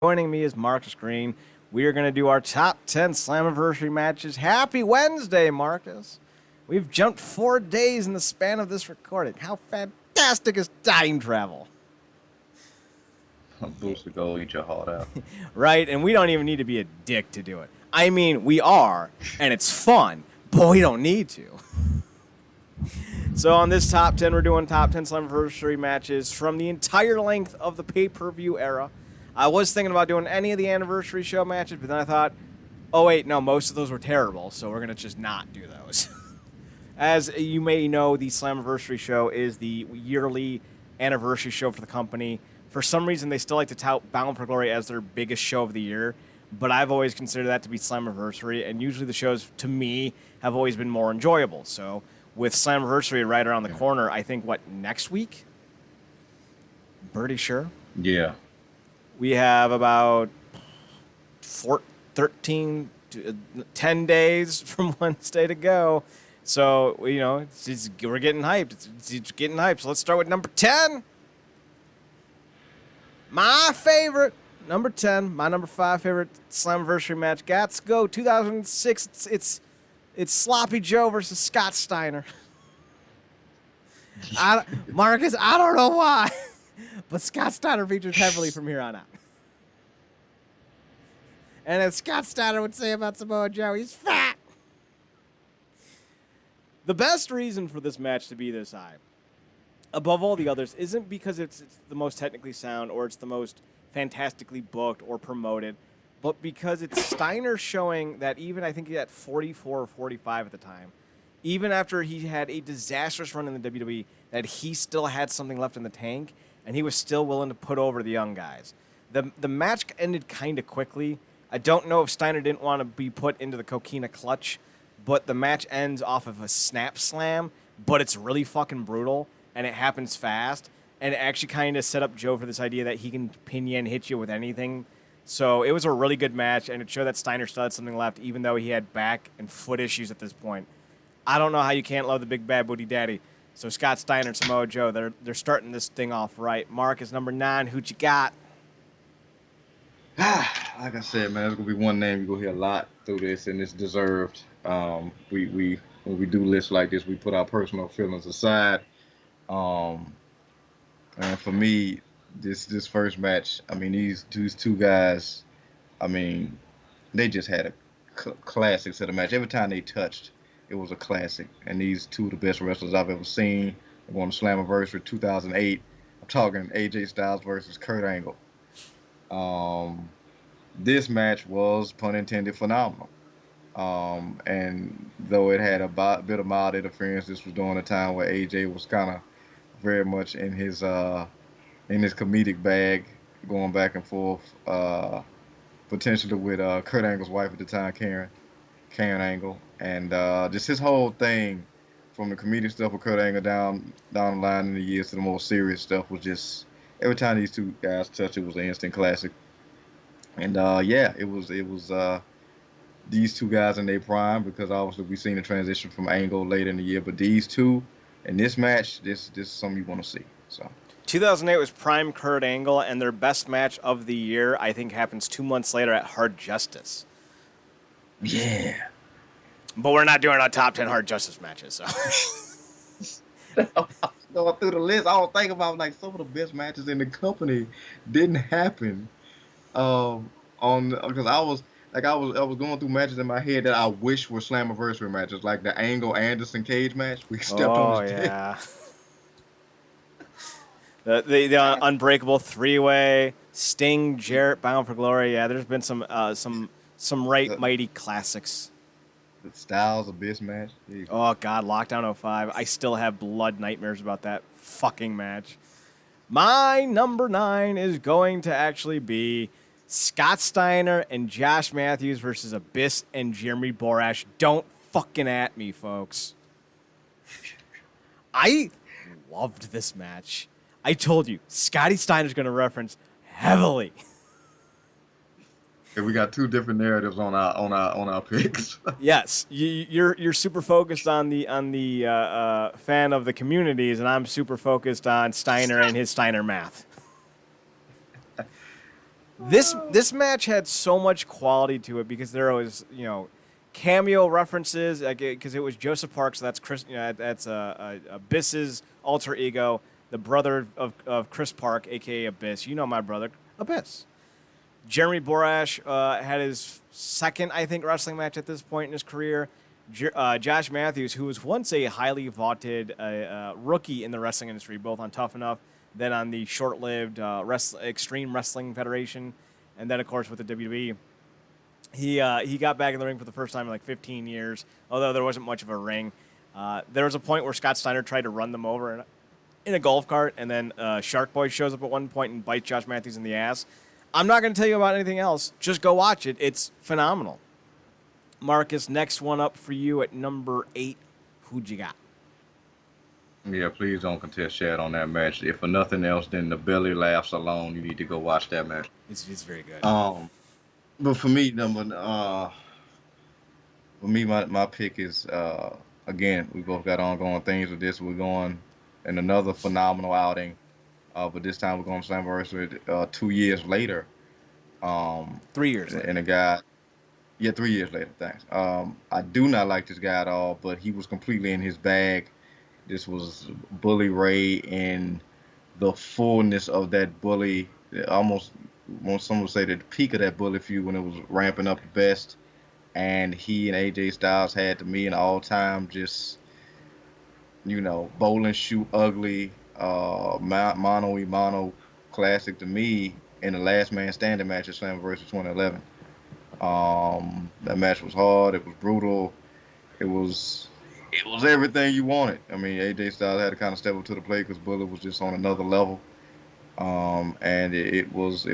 Joining me is Marcus Green. We are going to do our top 10 Slammiversary matches. Happy Wednesday, Marcus. We've jumped 4 days in the span of this recording. How fantastic is time travel? Booster go eat your heart out. Right, and we don't even need to be a dick to do it. I mean, we are, and it's fun, but we don't need to. So on this top 10, we're doing top 10 Slammiversary matches from the entire length of the pay-per-view era. I was thinking about doing any of the anniversary show matches, but then I thought, oh wait, no, most of those were terrible, so we're going to just not do those. As you may know, the Slammiversary show is the yearly anniversary show for the company. For some reason, they still like to tout Bound for Glory as their biggest show of the year, but I've always considered that to be Slammiversary, and usually the shows, to me, have always been more enjoyable. So with Slammiversary right around the corner, I think, next week? Pretty sure. Yeah. We have about 10 days from Wednesday to go. So, we're getting hyped. It's getting hyped. So let's start with number 10. My favorite, number 10, my number 5 favorite Slammiversary match. Gots go 2006. It's Sloppy Joe versus Scott Steiner. Marcus, I don't know why, but Scott Steiner features heavily from here on out. And as Scott Steiner would say about Samoa Joe, he's fat. The best reason for this match to be this high, above all the others, isn't because it's the most technically sound or it's the most fantastically booked or promoted, but because it's Steiner showing that even, I think, at 44 or 45 at the time, even after he had a disastrous run in the WWE, that he still had something left in the tank, and he was still willing to put over the young guys. The match ended kind of quickly. I don't know if Steiner didn't want to be put into the coquina clutch, but the match ends off of a snap slam, but it's really fucking brutal, and it happens fast, and it actually kind of set up Joe for this idea that he can pin you and hit you with anything. So it was a really good match, and it showed that Steiner still had something left, even though he had back and foot issues at this point. I don't know how you can't love the big bad booty daddy. So Scott Steiner and Samoa Joe, they're starting this thing off right. Mark is number 9. Who'd you got? Like I said, man, there's gonna be one name you're gonna hear a lot through this, and it's deserved. We when we do lists like this, we put our personal feelings aside. And for me, this first match, I mean, these two guys, I mean, they just had a classic set of match. Every time they touched, it was a classic. And these two of the best wrestlers I've ever seen. They won the Slammiversary 2008. I'm talking AJ Styles versus Kurt Angle. This match was, pun intended, phenomenal. And though it had a bit of mild interference, this was during a time where AJ was kind of very much in his comedic bag, going back and forth, potentially with Kurt Angle's wife at the time, Karen Angle, and just his whole thing, from the comedic stuff with Kurt Angle down the line in the years to the more serious stuff, was just, every time these two guys touched, it was an instant classic. And it was these two guys in their prime, because obviously we've seen the transition from Angle later in the year, but these two in this match, this is something you want to see. So 2008 was prime Kurt Angle, and their best match of the year, I think, happens 2 months later at Hard Justice. Yeah. But we're not doing our top 10 Hard Justice matches, so. Going through the list, I was thinking about, like, some of the best matches in the company didn't happen. Because I was going through matches in my head that I wish were Slammiversary matches, like the Angle Anderson cage match. We stepped on his dick. Yeah. The Unbreakable 3-way, Sting, Jarrett, Bound for Glory. Yeah, there's been some mighty classics. The Styles Abyss match. Oh, God, Lockdown 05. I still have blood nightmares about that fucking match. My number 9 is going to actually be Scott Steiner and Josh Matthews versus Abyss and Jeremy Borash. Don't fucking at me, folks. I loved this match. I told you, Scotty Steiner's going to reference heavily. We got two different narratives on our picks. Yes, you're super focused on the fan of the communities, and I'm super focused on Steiner and his Steiner math. This match had so much quality to it because there was cameo references because it was Joseph Parks. So that's Chris. That's Abyss's alter ego, the brother of Chris Park, aka Abyss. You know my brother Abyss. Jeremy Borash had his second, I think, wrestling match at this point in his career. Josh Matthews, who was once a highly vaunted rookie in the wrestling industry, both on Tough Enough, then on the short-lived Extreme Wrestling Federation, and then, of course, with the WWE. He got back in the ring for the first time in like 15 years, although there wasn't much of a ring. There was a point where Scott Steiner tried to run them over in a golf cart, and then Shark Boy shows up at one point and bites Josh Matthews in the ass. I'm not going to tell you about anything else. Just go watch it. It's phenomenal. Marcus, next one up for you at number 8. Who'd you got? Yeah, please don't contest Chad on that match. If for nothing else, then the belly laughs alone. You need to go watch that match. It's very good. But for me, my pick is again, we both got ongoing things with this. We're going in another phenomenal outing, but this time we're going to Slammiversary 2 years later. 3 years later. And a guy. Yeah, 3 years later. Thanks. I do not like this guy at all, but he was completely in his bag. This was Bully Ray in the fullness of that Bully. Almost, some would say the peak of that Bully feud when it was ramping up the best. And he and AJ Styles had, to me, an all-time just, bowling shoe ugly, mano classic to me in the last man standing match at Slammiversary 2011. That match was hard. It was brutal. It was everything you wanted. I mean, AJ Styles had to kind of step up to the plate because Bullet was just on another level. And it was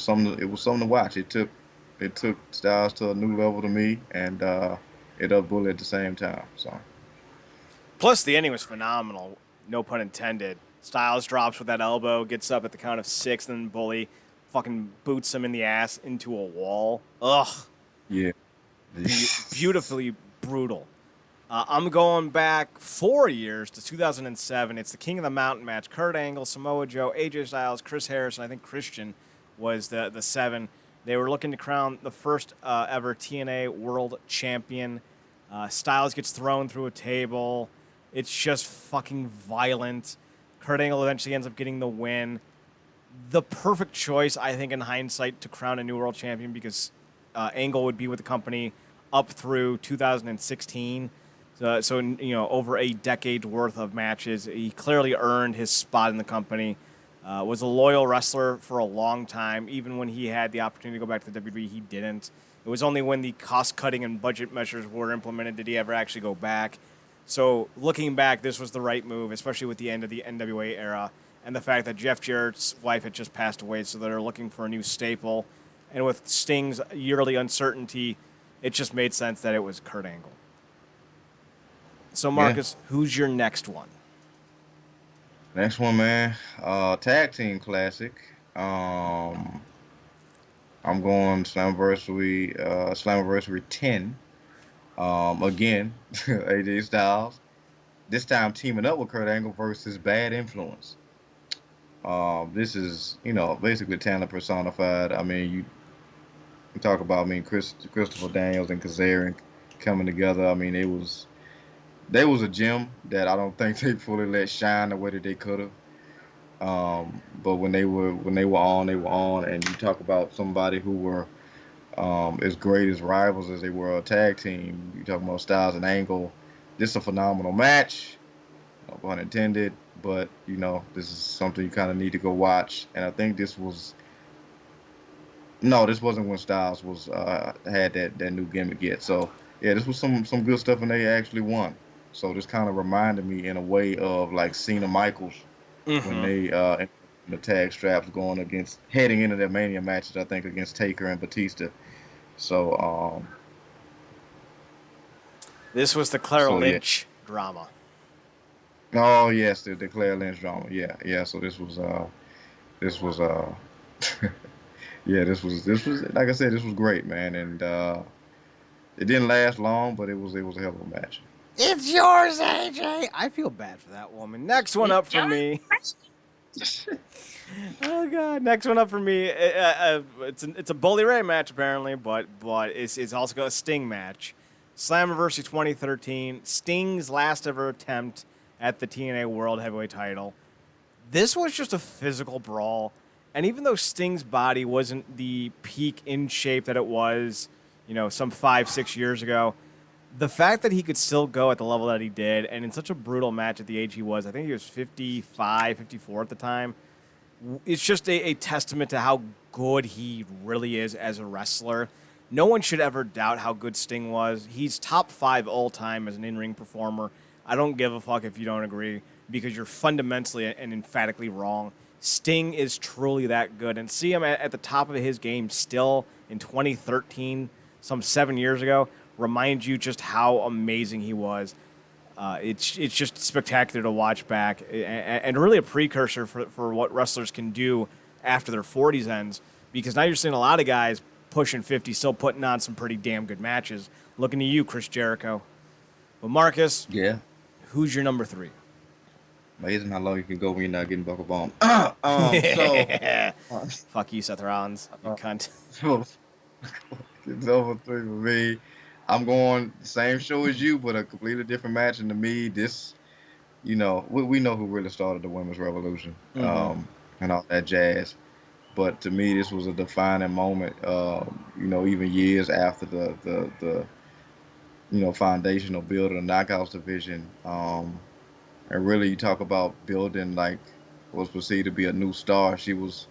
something to watch. It took Styles to a new level to me, and it up Bullet at the same time. So. Plus, the ending was phenomenal. No pun intended. Styles drops with that elbow, gets up at the count of 6, and then Bully fucking boots him in the ass into a wall. Ugh. Yeah. Beautifully brutal. I'm going back 4 years to 2007. It's the King of the Mountain match. Kurt Angle, Samoa Joe, AJ Styles, Chris Harris, and I think Christian was the 7. They were looking to crown the first ever TNA World Champion. Styles gets thrown through a table. It's just fucking violent. Kurt Angle eventually ends up getting the win. The perfect choice, I think, in hindsight, to crown a new world champion because Angle would be with the company up through 2016. So over a decade worth of matches. He clearly earned his spot in the company. Was a loyal wrestler for a long time. Even when he had the opportunity to go back to the WWE, he didn't. It was only when the cost-cutting and budget measures were implemented did he ever actually go back. So looking back, this was the right move, especially with the end of the NWA era and the fact that Jeff Jarrett's wife had just passed away, so they're looking for a new staple. And with Sting's yearly uncertainty, it just made sense that it was Kurt Angle. So, Marcus, Who's your next one? Next one, man. Tag team classic. I'm going Slammiversary 10. Again, AJ Styles. This time teaming up with Kurt Angle versus Bad Influence. This is, basically talent personified. I mean, you talk about, Christopher Daniels and Kazarian coming together. I mean, there was a gem that I don't think they fully let shine the way that they could have. But when they were on, and you talk about somebody who were as great as rivals as they were a tag team. You talk about Styles and Angle. This is a phenomenal match, no pun intended. But this is something you kind of need to go watch. And I think this wasn't when Styles was had that new gimmick yet. So yeah, this was some good stuff, and they actually won. So this kind of reminded me in a way of like Cena Michaels when they in the tag straps heading into their Mania matches, I think, against Taker and Batista. So this was the Clara Lynch drama. Oh yes, the Claire Lynch drama. Yeah. So this was this was like I said, this was great, man, and it didn't last long, but it was a hell of a match. It's yours, AJ. I feel bad for that woman. Next one up for me. Oh God! Next one up for me. It's a Bully Ray match apparently, but it's also got a Sting match. Slammiversary 2013. Sting's last ever attempt at the TNA World Heavyweight Title. This was just a physical brawl, and even though Sting's body wasn't the peak in shape that it was, some 5-6 years ago, the fact that he could still go at the level that he did, and in such a brutal match at the age he was, I think he was 55, 54 at the time. It's just a testament to how good he really is as a wrestler. No one should ever doubt how good Sting was. He's top 5 all time as an in-ring performer. I don't give a fuck if you don't agree, because you're fundamentally and emphatically wrong. Sting is truly that good. And see him at the top of his game still in 2013, some 7 years ago, reminds you just how amazing he was. It's just spectacular to watch back, and really a precursor for what wrestlers can do after their 40s ends, because now you're seeing a lot of guys pushing 50 still putting on some pretty damn good matches. Looking to you, Chris Jericho. But Marcus, Yeah. who's your number 3? Amazing how low you can go when you're not getting buckle bombed. Fuck you, Seth Rollins, you cunt. So it's over 3 for me. I'm going the same show as you, but a completely different match. And to me, this, we know who really started the women's revolution, and all that jazz. But to me, this was a defining moment. Even years after the foundational build of the Knockouts division. And really, you talk about building like what was perceived to be a new star. She was,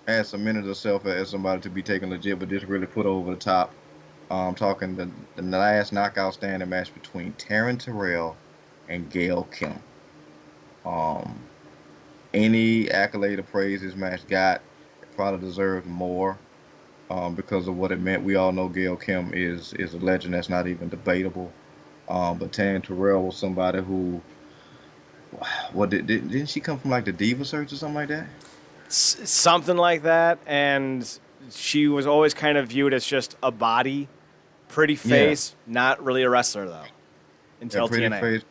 had cemented herself as somebody to be taken legit, but just really put over the top. Talking the last knockout standing match between Taryn Terrell and Gail Kim. Any accolade or praise this match got, it probably deserved more because of what it meant. We all know Gail Kim is a legend. That's not even debatable. But Taryn Terrell was somebody who, didn't she come from like the Diva Search or something like that? Something like that, and she was always kind of viewed as just a body, pretty face, not really a wrestler though. Until pretty TNA. face,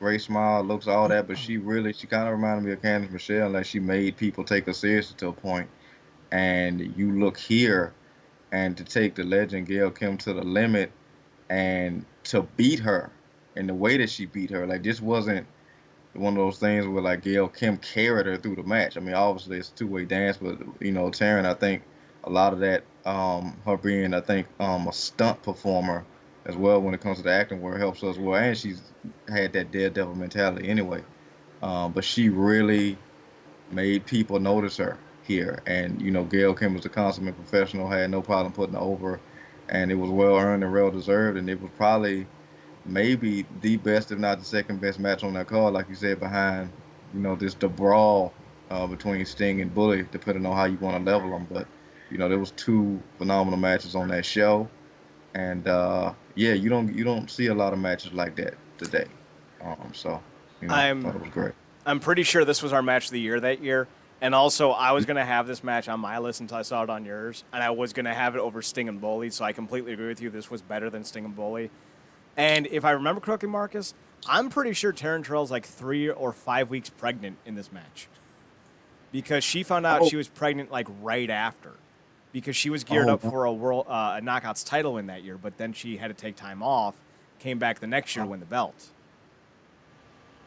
great smile, looks, all that, but she kind of reminded me of Candice Michelle, like she made people take her seriously to a point. And you look here, and to take the legend Gail Kim to the limit, and to beat her in the way that she beat her, like this wasn't one of those things where like Gail Kim carried her through the match. I mean, obviously it's a two-way dance, but Taryn, I think a lot of that, her being, I think, a stunt performer as well when it comes to the acting work helps her as well, and she's had that daredevil mentality anyway. But she really made people notice her here, and Gail Kim was a consummate professional, had no problem putting her over, and it was well earned and well deserved, and it was probably maybe the best, if not the second best match on that card, like you said, behind, the brawl between Sting and Bully, depending on how you want to level them. But, there was 2 phenomenal matches on that show. And, you don't see a lot of matches like that today. I thought it was great. I'm pretty sure this was our match of the year that year. And also, I was going to have this match on my list until I saw it on yours. And I was going to have it over Sting and Bully, so I completely agree with you. This was better than Sting and Bully. And if I remember correctly, Marcus, I'm pretty sure Taryn Terrell's like 3 or 5 weeks pregnant in this match. Because she found out she was pregnant like right after. Because she was geared up for a Knockouts title win that year, but then she had to take time off, came back the next year to win the belt.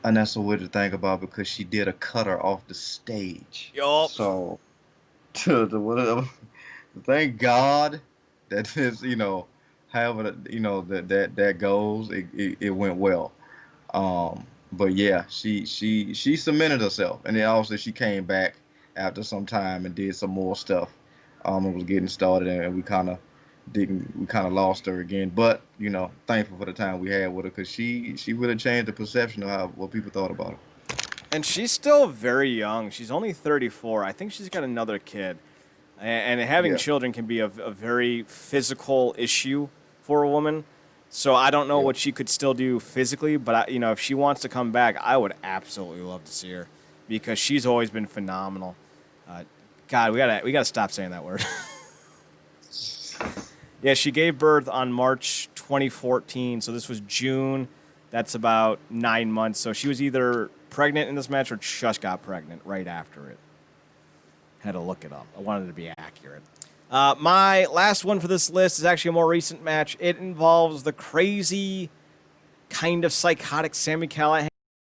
And that's so weird to think about because she did a cutter off the stage. Yup. So, thank God that this, however, that goes, it went well. But yeah, she cemented herself, and then obviously she came back after some time and did some more stuff. It was getting started, and we kind of lost her again. But thankful for the time we had with her because she really changed the perception of what people thought about her. And she's still very young. She's only 34. I think she's got another kid. And having children can be a very physical issue for a woman. So I don't know what she could still do physically, but if she wants to come back, I would absolutely love to see her because she's always been phenomenal. God, we gotta stop saying that word. Yeah, she gave birth on March 2014, so this was June. That's about 9 months. So she was either pregnant in this match or just got pregnant right after it. Had to look it up. I wanted to be accurate. My last one for this list is actually a more recent match. It involves the crazy, kind of psychotic Sami Callihan